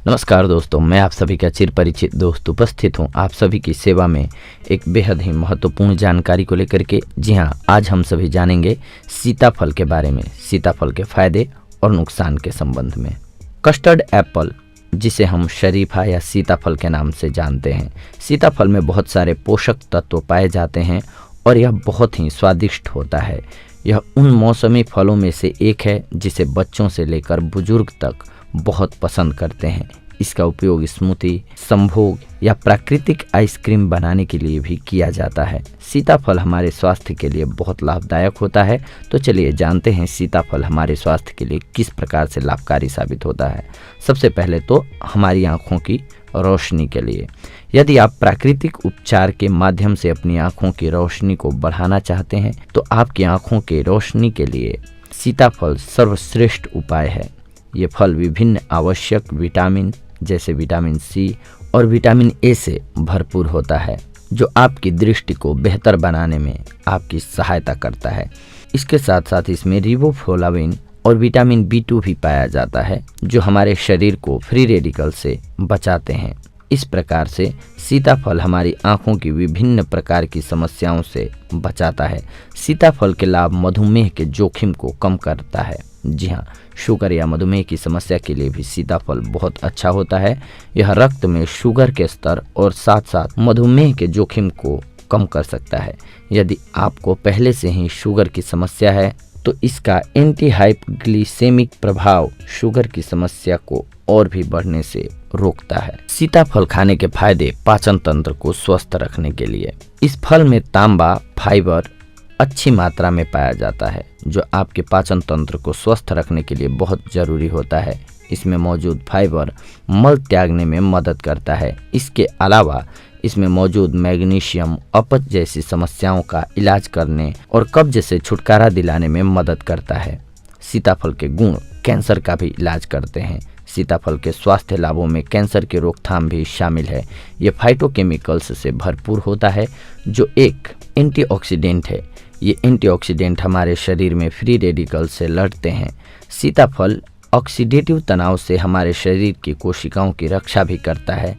नमस्कार दोस्तों, मैं आप सभी का चिर परिचित दोस्त उपस्थित हूं आप सभी की सेवा में एक बेहद ही महत्वपूर्ण जानकारी को लेकर के। जी हां, आज हम सभी जानेंगे सीताफल के बारे में, सीताफल के फायदे और नुकसान के संबंध में। कस्टर्ड एप्पल, जिसे हम शरीफा या सीताफल के नाम से जानते हैं, सीताफल में बहुत सारे पोषक तत्व पाए जाते हैं और यह बहुत ही स्वादिष्ट होता है। यह उन मौसमी फलों में से एक है जिसे बच्चों से लेकर बुजुर्ग तक बहुत पसंद करते हैं। इसका उपयोग स्मूथी, संभोग या प्राकृतिक आइसक्रीम बनाने के लिए भी किया जाता है। सीताफल हमारे स्वास्थ्य के लिए बहुत लाभदायक होता है। तो चलिए जानते हैं सीताफल हमारे स्वास्थ्य के लिए किस प्रकार से लाभकारी साबित होता है। सबसे पहले तो हमारी आँखों की रोशनी के लिए। यदि आप प्राकृतिक उपचार के माध्यम से अपनी आँखों की रोशनी को बढ़ाना चाहते हैं तो आपकी आँखों की रोशनी के लिए सीताफल सर्वश्रेष्ठ उपाय है। ये फल विभिन्न आवश्यक विटामिन जैसे विटामिन सी और विटामिन ए से भरपूर होता है, जो आपकी दृष्टि को बेहतर बनाने में आपकी सहायता करता है। इसके साथ साथ इसमें रिबोफ्लाविन और विटामिन B2 भी पाया जाता है, जो हमारे शरीर को फ्री रेडिकल से बचाते हैं। इस प्रकार से सीताफल हमारी आँखों की विभिन्न प्रकार की समस्याओं से बचाता है। सीताफल के लाभ मधुमेह के जोखिम को कम करता है। जी हाँ, शुगर या मधुमेह की समस्या के लिए भी सीताफल बहुत अच्छा होता है। यह रक्त में शुगर के स्तर और साथ साथ मधुमेह के जोखिम को कम कर सकता है। यदि आपको पहले से ही शुगर की समस्या है तो इसका एंटी हाइपग्लिसेमिक प्रभाव शुगर की समस्या को और भी बढ़ने से रोकता है। सीताफल खाने के फायदे पाचन तंत्र को स्वस्थ रखने के लिए। इस फल में तांबा, फाइबर अच्छी मात्रा में पाया जाता है, जो आपके पाचन तंत्र को स्वस्थ रखने के लिए बहुत जरूरी होता है। इसमें मौजूद फाइबर मल त्यागने में मदद करता है। इसके अलावा इसमें मौजूद मैग्नीशियम अपच जैसी समस्याओं का इलाज करने और कब्ज से छुटकारा दिलाने में मदद करता है। सीताफल के गुण कैंसर का भी इलाज करते हैं। सीताफल के स्वास्थ्य लाभों में कैंसर की रोकथाम भी शामिल है। ये फाइटोकेमिकल्स से भरपूर होता है, जो एक एंटीऑक्सीडेंट है। ये एंटीऑक्सीडेंट हमारे शरीर में फ्री रेडिकल से लड़ते हैं। सीताफल ऑक्सीडेटिव तनाव से हमारे शरीर की कोशिकाओं की रक्षा भी करता है।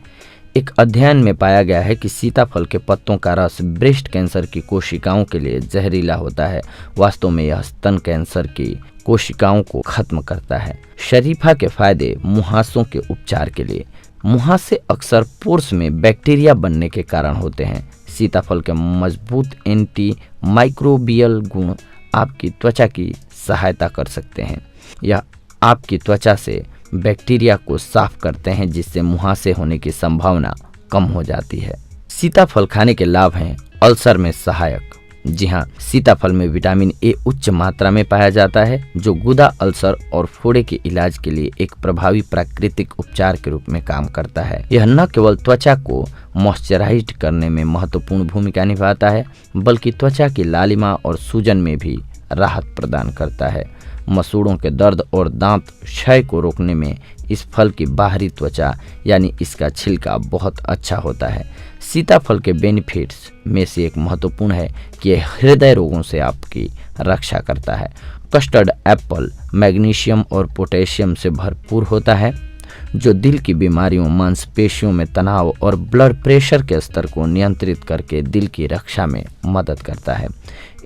एक अध्ययन में पाया गया है कि सीताफल के पत्तों का रस ब्रेस्ट कैंसर की कोशिकाओं के लिए जहरीला होता है। वास्तव में यह स्तन कैंसर की कोशिकाओं को खत्म करता है। शरीफा के फायदे मुहासों के उपचार के लिए। मुहासे अक्सर पोर्स में बैक्टीरिया बनने के कारण होते हैं। सीताफल के मजबूत एंटी माइक्रोबियल गुण आपकी त्वचा की सहायता कर सकते हैं। यह आपकी त्वचा से बैक्टीरिया को साफ करते हैं, जिससे मुहासे होने की संभावना कम हो जाती है। सीताफल खाने के लाभ हैं अल्सर में सहायक। जी हाँ, सीताफल में विटामिन ए उच्च मात्रा में पाया जाता है, जो गुदा अल्सर और फोड़े के इलाज के लिए एक प्रभावी प्राकृतिक उपचार के रूप में काम करता है। यह न केवल त्वचा को मॉइस्चराइज्ड करने में महत्वपूर्ण भूमिका निभाता है, बल्कि त्वचा की लालिमा और सूजन में भी राहत प्रदान करता है। मसूड़ों के दर्द और दांत क्षय को रोकने में इस फल की बाहरी त्वचा यानी इसका छिलका बहुत अच्छा होता है। सीताफल के बेनिफिट्स में से एक महत्वपूर्ण है कि यह हृदय रोगों से आपकी रक्षा करता है। कस्टर्ड एप्पल मैग्नीशियम और पोटेशियम से भरपूर होता है, जो दिल की बीमारियों, मांसपेशियों में तनाव और ब्लड प्रेशर के स्तर को नियंत्रित करके दिल की रक्षा में मदद करता है।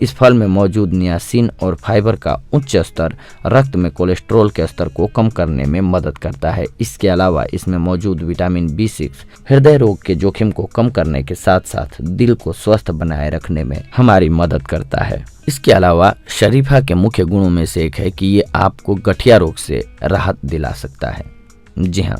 इस फल में मौजूद नियासिन और फाइबर का उच्च स्तर रक्त में कोलेस्ट्रॉल के स्तर को कम करने में मदद करता है। इसके अलावा इसमें मौजूद विटामिन B6 हृदय रोग के जोखिम को कम करने के साथ साथ दिल को स्वस्थ बनाए रखने में हमारी मदद करता है। इसके अलावा शरीफा के मुख्य गुणों में से एक है कि ये आपको गठिया रोग से राहत दिला सकता है। जी हाँ,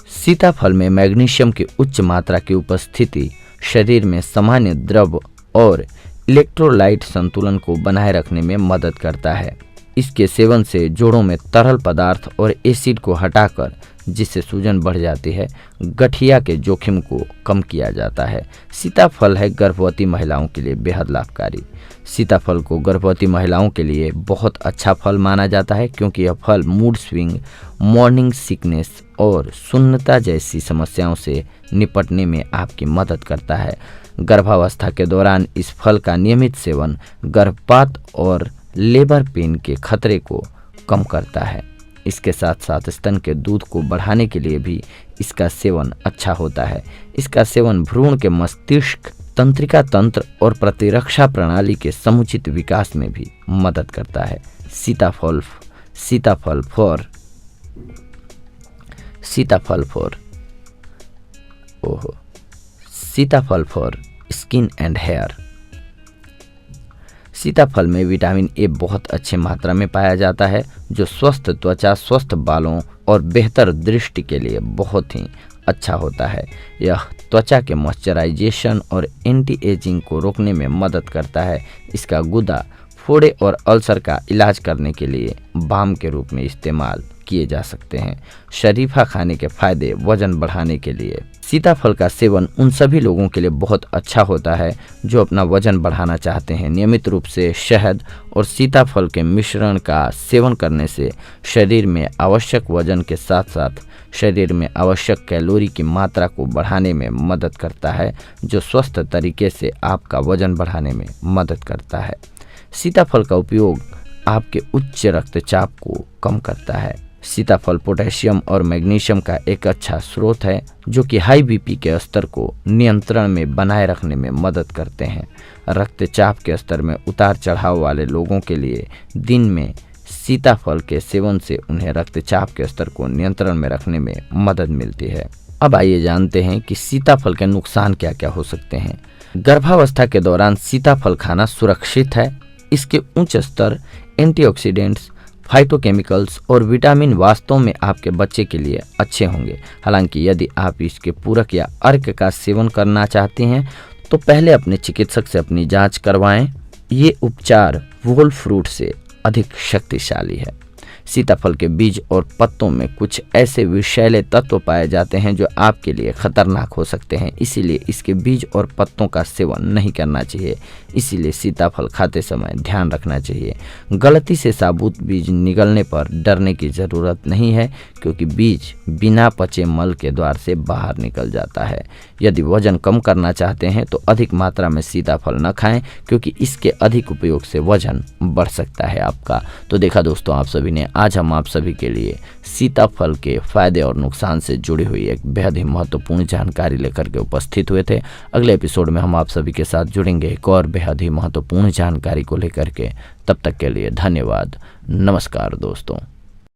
सीताफल में मैग्नीशियम की उच्च मात्रा की उपस्थिति शरीर में सामान्य द्रव और इलेक्ट्रोलाइट संतुलन को बनाए रखने में मदद करता है। इसके सेवन से जोड़ों में तरल पदार्थ और एसिड को हटाकर, जिससे सूजन बढ़ जाती है, गठिया के जोखिम को कम किया जाता है। सीताफल है गर्भवती महिलाओं के लिए बेहद लाभकारी। सीताफल को गर्भवती महिलाओं के लिए बहुत अच्छा फल माना जाता है, क्योंकि यह फल मूड स्विंग, मॉर्निंग सिकनेस और सुन्नता जैसी समस्याओं से निपटने में आपकी मदद करता है। गर्भावस्था के दौरान इस फल का नियमित सेवन गर्भपात और लेबर पेन के खतरे को कम करता है। इसके साथ साथ स्तन के दूध को बढ़ाने के लिए भी इसका सेवन अच्छा होता है। इसका सेवन भ्रूण के मस्तिष्क, तंत्रिका तंत्र और प्रतिरक्षा प्रणाली के समुचित विकास में भी मदद करता है। सीताफल फॉर स्किन एंड हेयर। सीताफल में विटामिन ए बहुत अच्छे मात्रा में पाया जाता है, जो स्वस्थ त्वचा, स्वस्थ बालों और बेहतर दृष्टि के लिए बहुत ही अच्छा होता है। यह त्वचा के मॉइस्चराइजेशन और एंटी एजिंग को रोकने में मदद करता है। इसका गुदा फोड़े और अल्सर का इलाज करने के लिए बाम के रूप में इस्तेमाल किए जा सकते हैं। शरीफा खाने के फायदे वजन बढ़ाने के लिए। सीताफल का सेवन उन सभी लोगों के लिए बहुत अच्छा होता है जो अपना वजन बढ़ाना चाहते हैं। नियमित रूप से शहद और सीताफल के मिश्रण का सेवन करने से शरीर में आवश्यक वजन के साथ साथ शरीर में आवश्यक कैलोरी की मात्रा को बढ़ाने में मदद करता है, जो स्वस्थ तरीके से आपका वजन बढ़ाने में मदद करता है। सीताफल का उपयोग आपके उच्च रक्तचाप को कम करता है। सीताफल पोटेशियम और मैग्नीशियम का एक अच्छा स्रोत है, जो कि हाई बीपी के स्तर को नियंत्रण में बनाए रखने में मदद करते हैं। रक्तचाप के स्तर में उतार चढ़ाव वाले लोगों के लिए दिन में सीताफल के सेवन से उन्हें रक्तचाप के स्तर को नियंत्रण में रखने में मदद मिलती है। अब आइए जानते हैं कि सीताफल के नुकसान क्या क्या हो सकते हैं। गर्भावस्था के दौरान सीताफल खाना सुरक्षित है। इसके उच्च स्तर एंटीऑक्सीडेंट्स, फाइटोकेमिकल्स और विटामिन वास्तव में आपके बच्चे के लिए अच्छे होंगे। हालांकि यदि आप इसके पूरक या अर्क का सेवन करना चाहते हैं तो पहले अपने चिकित्सक से अपनी जांच करवाएं। ये उपचार वोल फ्रूट से अधिक शक्तिशाली है। सीताफल के बीज और पत्तों में कुछ ऐसे विषैले तत्व पाए जाते हैं जो आपके लिए खतरनाक हो सकते हैं, इसीलिए इसके बीज और पत्तों का सेवन नहीं करना चाहिए। इसीलिए सीताफल खाते समय ध्यान रखना चाहिए। गलती से साबुत बीज निगलने पर डरने की ज़रूरत नहीं है, क्योंकि बीज बिना पचे मल के द्वार से बाहर निकल जाता है। यदि वजन कम करना चाहते हैं तो अधिक मात्रा में सीताफल न खाएं, क्योंकि इसके अधिक उपयोग से वजन बढ़ सकता है आपका। तो देखा दोस्तों आप सभी ने, आज हम आप सभी के लिए सीताफल के फायदे और नुकसान से जुड़ी हुई एक बेहद ही महत्वपूर्ण जानकारी लेकर के उपस्थित हुए थे। अगले एपिसोड में हम आप सभी के साथ जुड़ेंगे एक और बेहद ही महत्वपूर्ण जानकारी को लेकर के। तब तक के लिए धन्यवाद। नमस्कार दोस्तों।